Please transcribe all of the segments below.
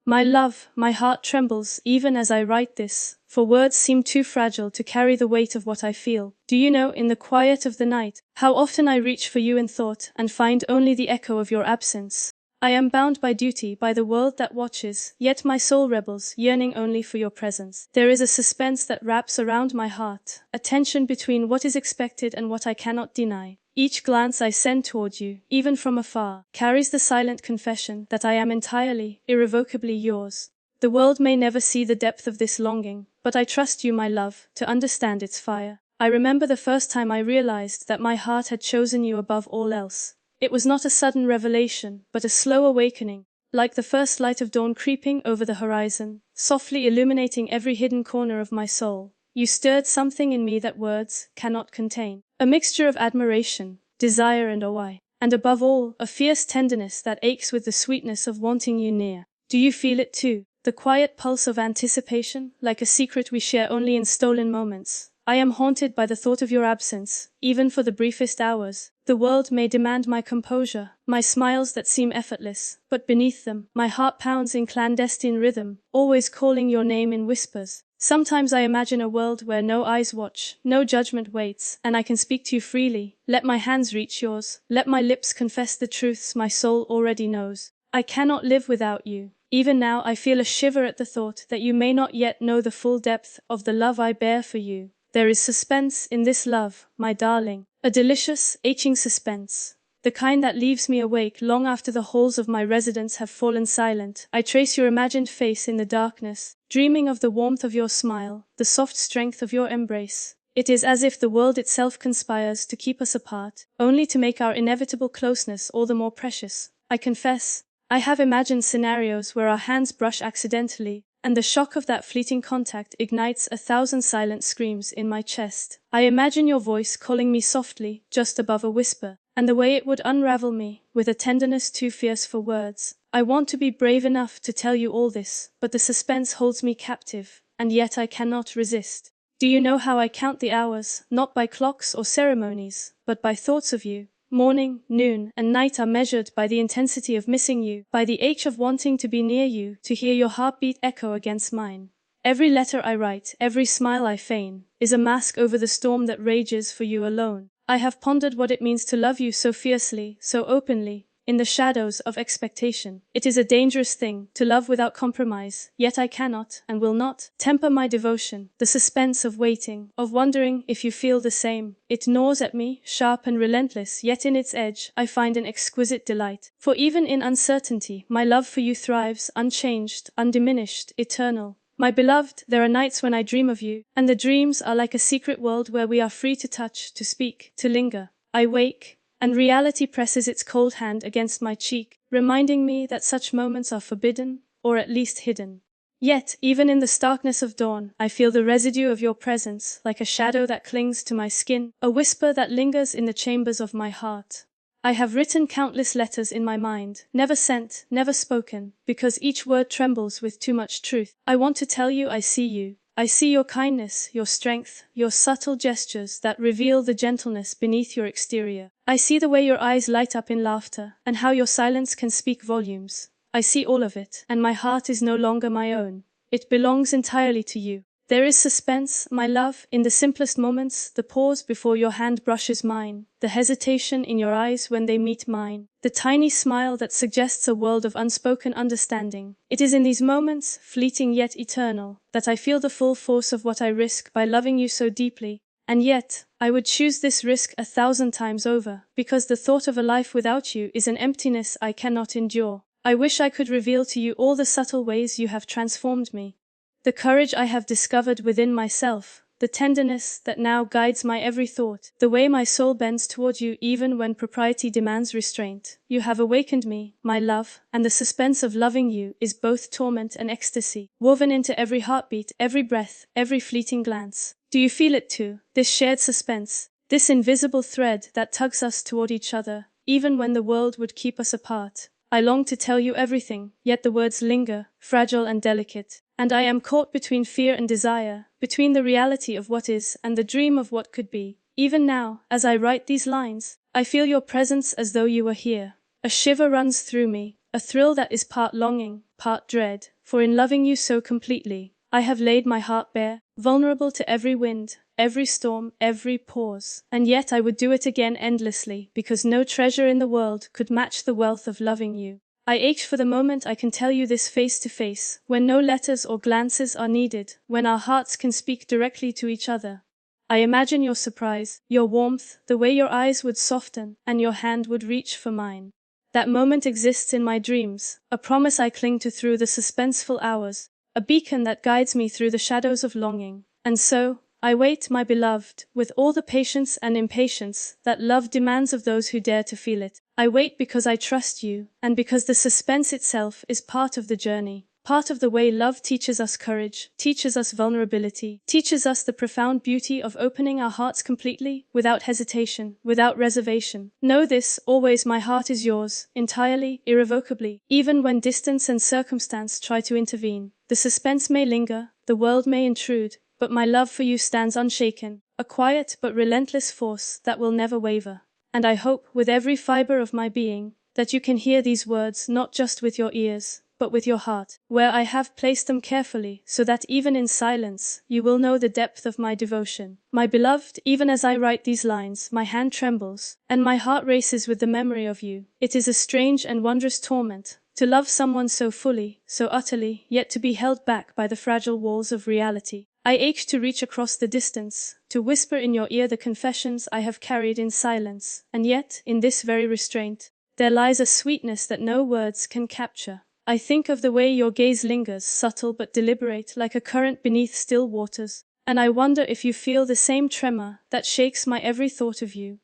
My love, my heart trembles even as I write this, for words seem too fragile to carry the weight of what I feel. Do you know, in the quiet of the night, how often I reach for you in thought and find only the echo of your absence? I am bound by duty, by the world that watches, yet my soul rebels, yearning only for your presence. There is a suspense that wraps around my heart, a tension between what is expected and what I cannot deny. Each glance I send toward you, even from afar, carries the silent confession that I am entirely, irrevocably yours. The world may never see the depth of this longing, but I trust you, my love, to understand its fire. I remember the first time I realized that my heart had chosen you above all else. It was not a sudden revelation, but a slow awakening, like the first light of dawn creeping over the horizon, softly illuminating every hidden corner of my soul. You stirred something in me that words cannot contain. A mixture of admiration, desire and awe, and above all, a fierce tenderness that aches with the sweetness of wanting you near. Do you feel it too? The quiet pulse of anticipation, like a secret we share only in stolen moments. I am haunted by the thought of your absence, even for the briefest hours. The world may demand my composure, my smiles that seem effortless, but beneath them, my heart pounds in clandestine rhythm, always calling your name in whispers. Sometimes I imagine a world where no eyes watch, no judgment waits, and I can speak to you freely. Let my hands reach yours, let my lips confess the truths my soul already knows. I cannot live without you. Even now I feel a shiver at the thought that you may not yet know the full depth of the love I bear for you. There is suspense in this love, my darling, a delicious, aching suspense. The kind that leaves me awake long after the halls of my residence have fallen silent. I trace your imagined face in the darkness, dreaming of the warmth of your smile, the soft strength of your embrace. It is as if the world itself conspires to keep us apart, only to make our inevitable closeness all the more precious. I confess, I have imagined scenarios where our hands brush accidentally, and the shock of that fleeting contact ignites 1,000 silent screams in my chest. I imagine your voice calling me softly, just above a whisper, and the way it would unravel me, with a tenderness too fierce for words. I want to be brave enough to tell you all this, but the suspense holds me captive, and yet I cannot resist. Do you know how I count the hours, not by clocks or ceremonies, but by thoughts of you? Morning, noon, and night are measured by the intensity of missing you, by the ache of wanting to be near you, to hear your heartbeat echo against mine. Every letter I write, every smile I feign, is a mask over the storm that rages for you alone. I have pondered what it means to love you so fiercely, so openly, in the shadows of expectation. It is a dangerous thing, to love without compromise, yet I cannot, and will not, temper my devotion. The suspense of waiting, of wondering if you feel the same. It gnaws at me, sharp and relentless, yet in its edge, I find an exquisite delight. For even in uncertainty, my love for you thrives, unchanged, undiminished, eternal. My beloved, there are nights when I dream of you, and the dreams are like a secret world where we are free to touch, to speak, to linger. I wake, and reality presses its cold hand against my cheek, reminding me that such moments are forbidden, or at least hidden. Yet, even in the starkness of dawn, I feel the residue of your presence, like a shadow that clings to my skin, a whisper that lingers in the chambers of my heart. I have written countless letters in my mind, never sent, never spoken, because each word trembles with too much truth. I want to tell you I see you. I see your kindness, your strength, your subtle gestures that reveal the gentleness beneath your exterior. I see the way your eyes light up in laughter, and how your silence can speak volumes. I see all of it, and my heart is no longer my own. It belongs entirely to you. There is suspense, my love, in the simplest moments, the pause before your hand brushes mine, the hesitation in your eyes when they meet mine, the tiny smile that suggests a world of unspoken understanding. It is in these moments, fleeting yet eternal, that I feel the full force of what I risk by loving you so deeply. And yet, I would choose this risk 1,000 times over, because the thought of a life without you is an emptiness I cannot endure. I wish I could reveal to you all the subtle ways you have transformed me. The courage I have discovered within myself, the tenderness that now guides my every thought, the way my soul bends toward you even when propriety demands restraint. You have awakened me, my love, and the suspense of loving you is both torment and ecstasy, woven into every heartbeat, every breath, every fleeting glance. Do you feel it too, this shared suspense, this invisible thread that tugs us toward each other, even when the world would keep us apart? I long to tell you everything, yet the words linger, fragile and delicate, and I am caught between fear and desire, between the reality of what is and the dream of what could be. Even now, as I write these lines, I feel your presence as though you were here. A shiver runs through me, a thrill that is part longing, part dread, for in loving you so completely, I have laid my heart bare, vulnerable to every wind, every storm, every pause, and yet I would do it again endlessly, because no treasure in the world could match the wealth of loving you. I ached for the moment I can tell you this face to face, when no letters or glances are needed, when our hearts can speak directly to each other. I imagine your surprise, your warmth, the way your eyes would soften, and your hand would reach for mine. That moment exists in my dreams, a promise I cling to through the suspenseful hours, a beacon that guides me through the shadows of longing. And so, I wait, my beloved, with all the patience and impatience that love demands of those who dare to feel it. I wait because I trust you, and because the suspense itself is part of the journey, part of the way love teaches us courage, teaches us vulnerability, teaches us the profound beauty of opening our hearts completely, without hesitation, without reservation. Know this, always my heart is yours, entirely, irrevocably, even when distance and circumstance try to intervene. The suspense may linger, the world may intrude, but my love for you stands unshaken, a quiet but relentless force that will never waver. And I hope, with every fiber of my being, that you can hear these words not just with your ears, but with your heart, where I have placed them carefully, so that even in silence, you will know the depth of my devotion. My beloved, even as I write these lines, my hand trembles, and my heart races with the memory of you. It is a strange and wondrous torment, to love someone so fully, so utterly, yet to be held back by the fragile walls of reality. I ache to reach across the distance, to whisper in your ear the confessions I have carried in silence, and yet, in this very restraint, there lies a sweetness that no words can capture. I think of the way your gaze lingers, subtle but deliberate, like a current beneath still waters, and I wonder if you feel the same tremor that shakes my every thought of you.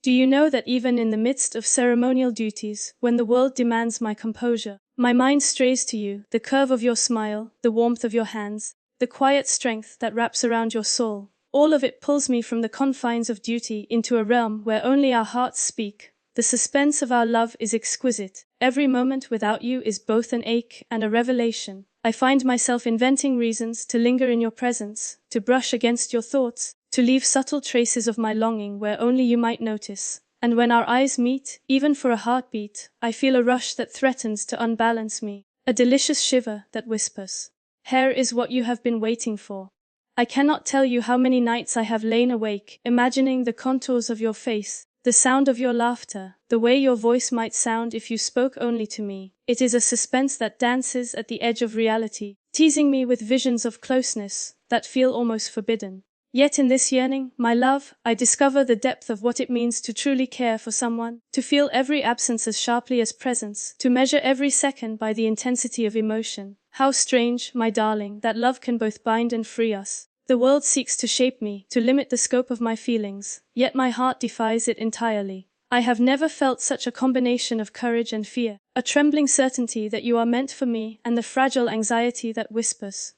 Do you know that even in the midst of ceremonial duties, when the world demands my composure, my mind strays to you, the curve of your smile, the warmth of your hands, the quiet strength that wraps around your soul, all of it pulls me from the confines of duty into a realm where only our hearts speak. The suspense of our love is exquisite. Every moment without you is both an ache and a revelation. I find myself inventing reasons to linger in your presence, to brush against your thoughts, to leave subtle traces of my longing where only you might notice. And when our eyes meet, even for a heartbeat, I feel a rush that threatens to unbalance me, a delicious shiver that whispers, "Here is what you have been waiting for." I cannot tell you how many nights I have lain awake, imagining the contours of your face, the sound of your laughter, the way your voice might sound if you spoke only to me. It is a suspense that dances at the edge of reality, teasing me with visions of closeness that feel almost forbidden. Yet in this yearning, my love, I discover the depth of what it means to truly care for someone, to feel every absence as sharply as presence, to measure every second by the intensity of emotion. How strange, my darling, that love can both bind and free us. The world seeks to shape me, to limit the scope of my feelings, yet my heart defies it entirely. I have never felt such a combination of courage and fear, a trembling certainty that you are meant for me, and the fragile anxiety that whispers,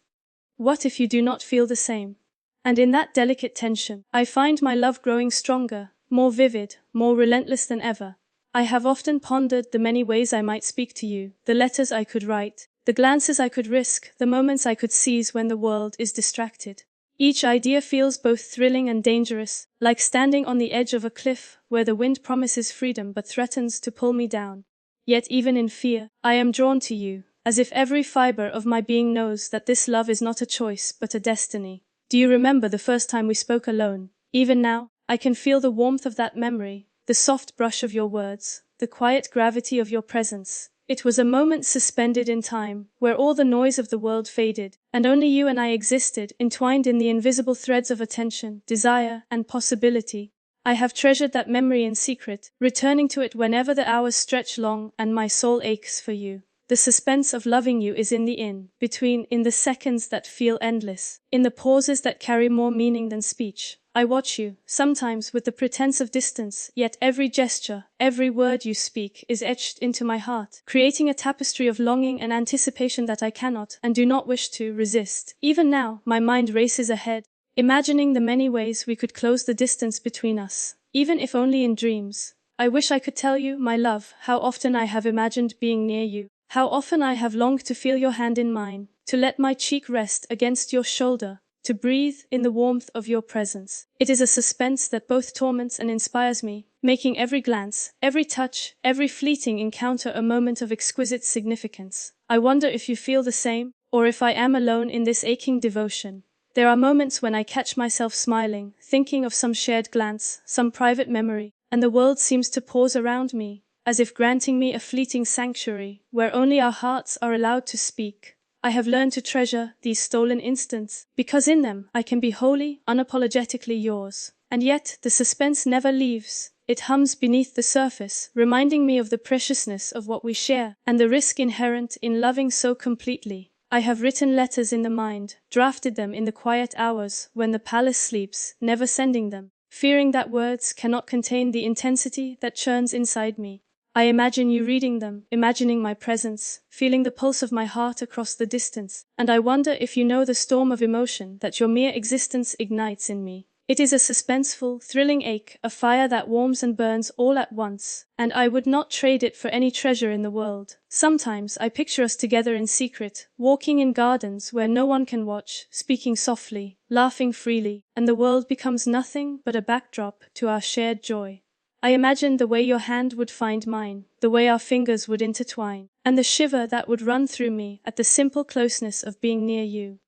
"What if you do not feel the same?" And in that delicate tension, I find my love growing stronger, more vivid, more relentless than ever. I have often pondered the many ways I might speak to you, the letters I could write, the glances I could risk, the moments I could seize when the world is distracted. Each idea feels both thrilling and dangerous, like standing on the edge of a cliff where the wind promises freedom but threatens to pull me down. Yet even in fear, I am drawn to you, as if every fiber of my being knows that this love is not a choice but a destiny. Do you remember the first time we spoke alone? Even now, I can feel the warmth of that memory, the soft brush of your words, the quiet gravity of your presence. It was a moment suspended in time, where all the noise of the world faded, and only you and I existed, entwined in the invisible threads of attention, desire, and possibility. I have treasured that memory in secret, returning to it whenever the hours stretch long and my soul aches for you. The suspense of loving you is in the in-between, in the seconds that feel endless, in the pauses that carry more meaning than speech. I watch you, sometimes with the pretense of distance, yet every gesture, every word you speak is etched into my heart, creating a tapestry of longing and anticipation that I cannot, and do not wish to, resist. Even now, my mind races ahead, imagining the many ways we could close the distance between us, even if only in dreams. I wish I could tell you, my love, how often I have imagined being near you. How often I have longed to feel your hand in mine, to let my cheek rest against your shoulder, to breathe in the warmth of your presence. It is a suspense that both torments and inspires me, making every glance, every touch, every fleeting encounter a moment of exquisite significance. I wonder if you feel the same, or if I am alone in this aching devotion. There are moments when I catch myself smiling, thinking of some shared glance, some private memory, and the world seems to pause around me, as if granting me a fleeting sanctuary, where only our hearts are allowed to speak. I have learned to treasure these stolen instants, because in them I can be wholly, unapologetically yours. And yet, the suspense never leaves. It hums beneath the surface, reminding me of the preciousness of what we share, and the risk inherent in loving so completely. I have written letters in the mind, drafted them in the quiet hours when the palace sleeps, never sending them, fearing that words cannot contain the intensity that churns inside me. I imagine you reading them, imagining my presence, feeling the pulse of my heart across the distance, and I wonder if you know the storm of emotion that your mere existence ignites in me. It is a suspenseful, thrilling ache, a fire that warms and burns all at once, and I would not trade it for any treasure in the world. Sometimes I picture us together in secret, walking in gardens where no one can watch, speaking softly, laughing freely, and the world becomes nothing but a backdrop to our shared joy. I imagine the way your hand would find mine, the way our fingers would intertwine, and the shiver that would run through me at the simple closeness of being near you.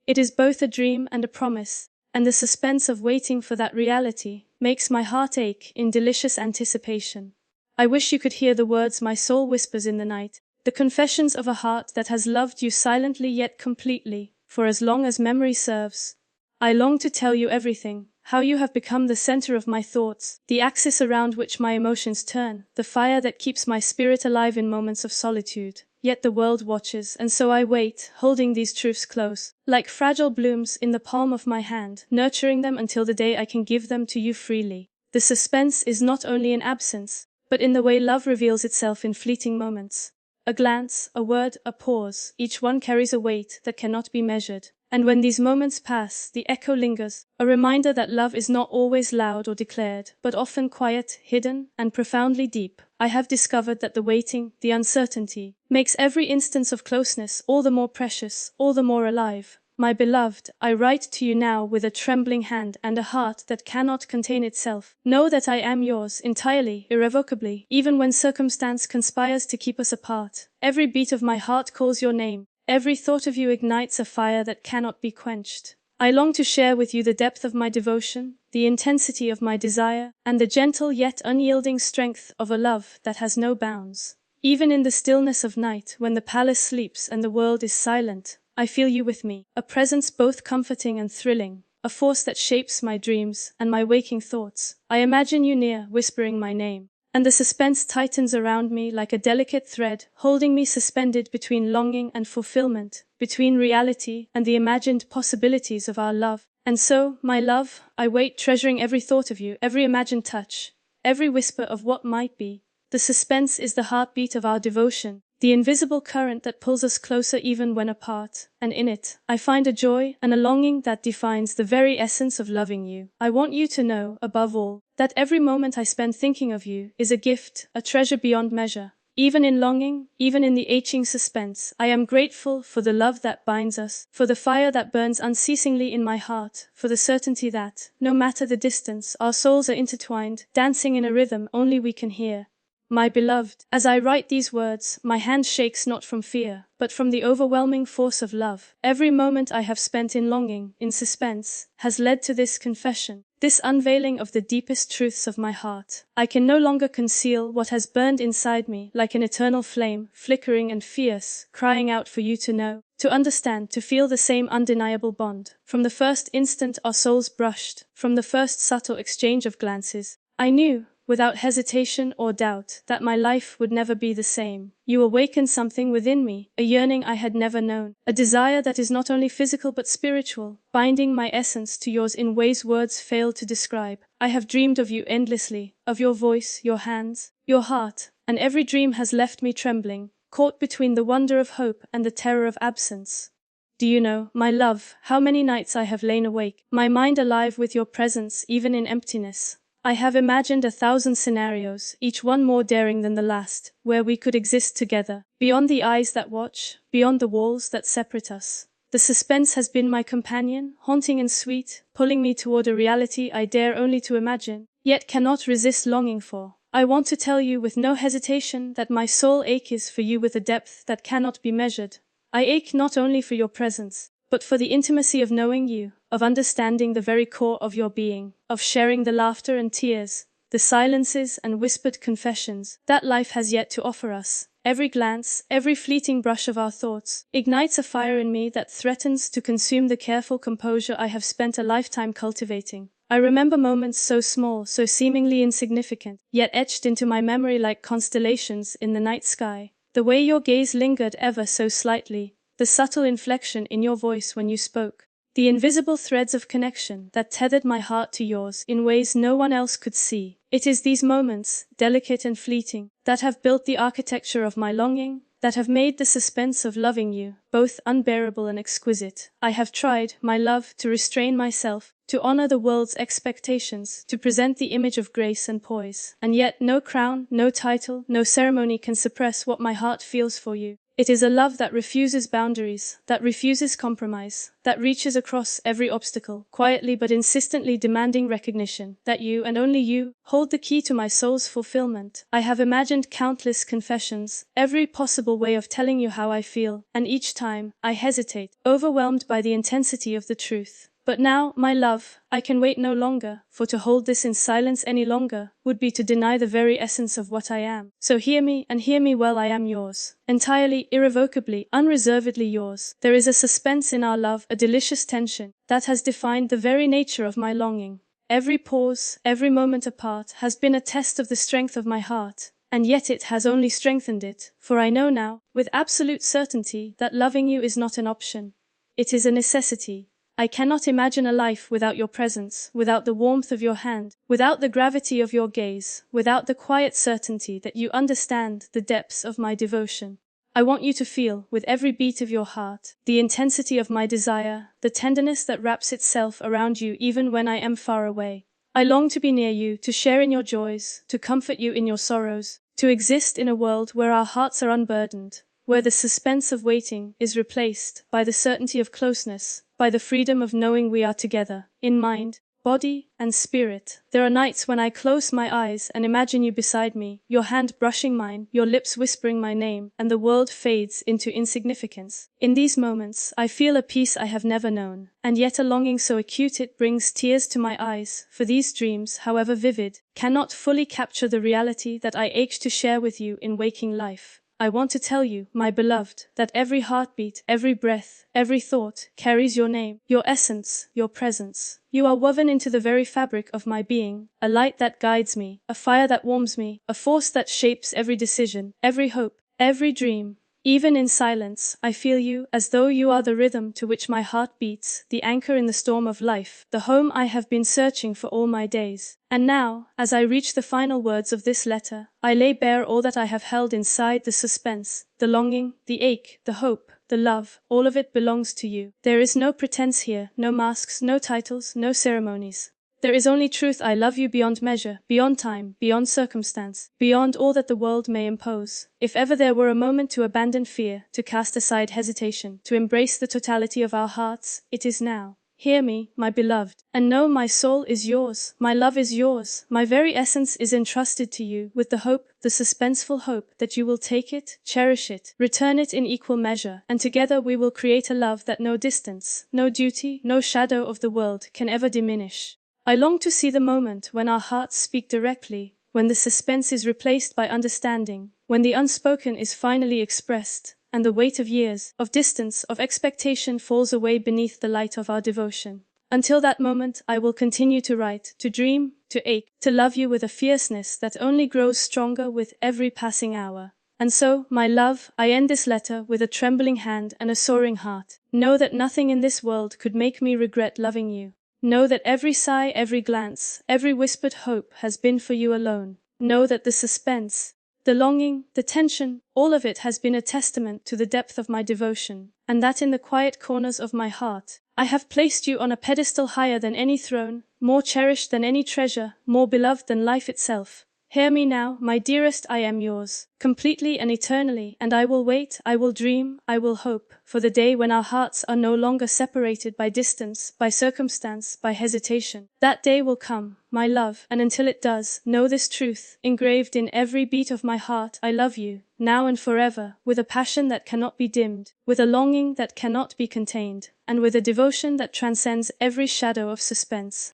It is both a dream and a promise, and the suspense of waiting for that reality makes my heart ache in delicious anticipation. I wish you could hear the words my soul whispers in the night, the confessions of a heart that has loved you silently yet completely, for as long as memory serves. I long to tell you everything, how you have become the center of my thoughts, the axis around which my emotions turn, the fire that keeps my spirit alive in moments of solitude. Yet the world watches, and so I wait, holding these truths close, like fragile blooms in the palm of my hand, nurturing them until the day I can give them to you freely. The suspense is not only in absence, but in the way love reveals itself in fleeting moments. A glance, a word, a pause, each one carries a weight that cannot be measured. And when these moments pass, the echo lingers, a reminder that love is not always loud or declared, but often quiet, hidden, and profoundly deep. I have discovered that the waiting, the uncertainty, makes every instance of closeness all the more precious, all the more alive. My beloved, I write to you now with a trembling hand and a heart that cannot contain itself. Know that I am yours, entirely, irrevocably, even when circumstance conspires to keep us apart. Every beat of my heart calls your name. Every thought of you ignites a fire that cannot be quenched. I long to share with you the depth of my devotion, the intensity of my desire, and the gentle yet unyielding strength of a love that has no bounds. Even in the stillness of night, when the palace sleeps and the world is silent, I feel you with me, a presence both comforting and thrilling, a force that shapes my dreams and my waking thoughts. I imagine you near, whispering my name, and the suspense tightens around me like a delicate thread, holding me suspended between longing and fulfillment, between reality and the imagined possibilities of our love. And so, my love, I wait, treasuring every thought of you, every imagined touch, every whisper of what might be. The suspense is the heartbeat of our devotion, the invisible current that pulls us closer even when apart, and in it, I find a joy and a longing that defines the very essence of loving you. I want you to know, above all, that every moment I spend thinking of you is a gift, a treasure beyond measure. Even in longing, even in the aching suspense, I am grateful for the love that binds us, for the fire that burns unceasingly in my heart, for the certainty that, no matter the distance, our souls are intertwined, dancing in a rhythm only we can hear. My beloved, as I write these words, my hand shakes not from fear, but from the overwhelming force of love. Every moment I have spent in longing, in suspense, has led to this confession, this unveiling of the deepest truths of my heart. I can no longer conceal what has burned inside me like an eternal flame, flickering and fierce, crying out for you to know, to understand, to feel the same undeniable bond. From the first instant our souls brushed, from the first subtle exchange of glances, I knew, without hesitation or doubt, that my life would never be the same. You awakened something within me, a yearning I had never known, a desire that is not only physical but spiritual, binding my essence to yours in ways words fail to describe. I have dreamed of you endlessly, of your voice, your hands, your heart, and every dream has left me trembling, caught between the wonder of hope and the terror of absence. Do you know, my love, how many nights I have lain awake, my mind alive with your presence even in emptiness? I have imagined 1,000 scenarios, each one more daring than the last, where we could exist together, beyond the eyes that watch, beyond the walls that separate us. The suspense has been my companion, haunting and sweet, pulling me toward a reality I dare only to imagine. yet cannot resist longing for. I want to tell you with no hesitation that my soul aches for you with a depth that cannot be measured. I ache not only for your presence, but for the intimacy of knowing you, of understanding the very core of your being, of sharing the laughter and tears, the silences and whispered confessions that life has yet to offer us. Every glance, every fleeting brush of our thoughts, ignites a fire in me that threatens to consume the careful composure I have spent a lifetime cultivating. I remember moments so small, so seemingly insignificant, yet etched into my memory like constellations in the night sky. The way your gaze lingered ever so slightly, the subtle inflection in your voice when you spoke, the invisible threads of connection that tethered my heart to yours in ways no one else could see. It is these moments, delicate and fleeting, that have built the architecture of my longing, that have made the suspense of loving you both unbearable and exquisite. I have tried, my love, to restrain myself, to honor the world's expectations, to present the image of grace and poise. And yet no crown, no title, no ceremony can suppress what my heart feels for you. It is a love that refuses boundaries, that refuses compromise, that reaches across every obstacle, quietly but insistently demanding recognition, that you, and only you, hold the key to my soul's fulfillment. I have imagined countless confessions, every possible way of telling you how I feel, and each time, I hesitate, overwhelmed by the intensity of the truth. But now, my love, I can wait no longer, for to hold this in silence any longer would be to deny the very essence of what I am. So hear me, and hear me well. I am yours. Entirely, irrevocably, unreservedly yours. There is a suspense in our love, a delicious tension, that has defined the very nature of my longing. Every pause, every moment apart, has been a test of the strength of my heart. And yet it has only strengthened it, for I know now, with absolute certainty, that loving you is not an option. It is a necessity. I cannot imagine a life without your presence, without the warmth of your hand, without the gravity of your gaze, without the quiet certainty that you understand the depths of my devotion. I want you to feel, with every beat of your heart, the intensity of my desire, the tenderness that wraps itself around you even when I am far away. I long to be near you, to share in your joys, to comfort you in your sorrows, to exist in a world where our hearts are unburdened, where the suspense of waiting is replaced by the certainty of closeness, by the freedom of knowing we are together, in mind, body, and spirit. There are nights when I close my eyes and imagine you beside me, your hand brushing mine, your lips whispering my name, and the world fades into insignificance. In these moments, I feel a peace I have never known, and yet a longing so acute it brings tears to my eyes, for these dreams, however vivid, cannot fully capture the reality that I ache to share with you in waking life. I want to tell you, my beloved, that every heartbeat, every breath, every thought carries your name, your essence, your presence. You are woven into the very fabric of my being, a light that guides me, a fire that warms me, a force that shapes every decision, every hope, every dream. Even in silence, I feel you, as though you are the rhythm to which my heart beats, the anchor in the storm of life, the home I have been searching for all my days. And now, as I reach the final words of this letter, I lay bare all that I have held inside, the suspense, the longing, the ache, the hope, the love, all of it belongs to you. There is no pretense here, no masks, no titles, no ceremonies. There is only truth. I love you beyond measure, beyond time, beyond circumstance, beyond all that the world may impose. If ever there were a moment to abandon fear, to cast aside hesitation, to embrace the totality of our hearts, it is now. Hear me, my beloved, and know my soul is yours, my love is yours, my very essence is entrusted to you, with the hope, the suspenseful hope, that you will take it, cherish it, return it in equal measure, and together we will create a love that no distance, no duty, no shadow of the world can ever diminish. I long to see the moment when our hearts speak directly, when the suspense is replaced by understanding, when the unspoken is finally expressed, and the weight of years, of distance, of expectation falls away beneath the light of our devotion. Until that moment, I will continue to write, to dream, to ache, to love you with a fierceness that only grows stronger with every passing hour. And so, my love, I end this letter with a trembling hand and a soaring heart. Know that nothing in this world could make me regret loving you. Know that every sigh, every glance, every whispered hope has been for you alone. Know that the suspense, the longing, the tension, all of it has been a testament to the depth of my devotion, and that in the quiet corners of my heart, I have placed you on a pedestal higher than any throne, more cherished than any treasure, more beloved than life itself. Hear me now, my dearest, I am yours, completely and eternally, and I will wait, I will dream, I will hope, for the day when our hearts are no longer separated by distance, by circumstance, by hesitation. That day will come, my love, and until it does, know this truth, engraved in every beat of my heart: I love you, now and forever, with a passion that cannot be dimmed, with a longing that cannot be contained, and with a devotion that transcends every shadow of suspense.